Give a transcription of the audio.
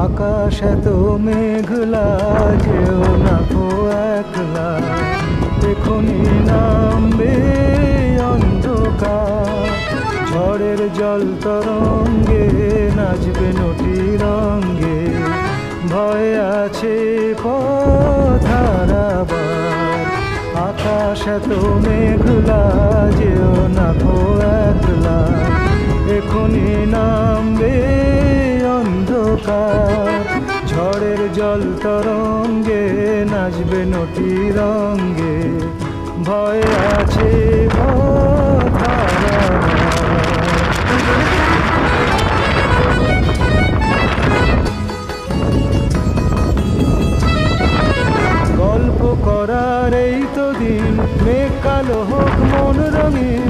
আকাশ এত মেঘলা, যেও না গো একলা, এখনি নামবে অন্ধকার। ঝড়ের জল তরঙ্গে নাচবে নটি রঙ্গে, ভয় আছে পথ হারাবার। আকাশ এত মেঘলা, যেও না গো একলা, এখনি নামবে অন্ধকার। ঝড়ের জল তরঙ্গে নাচবে নটি রঙ্গে, ভয় আছে পথ হারাবার। গল্প করার এই তো দিন, মেঘ কালো হোক মন রঙিন,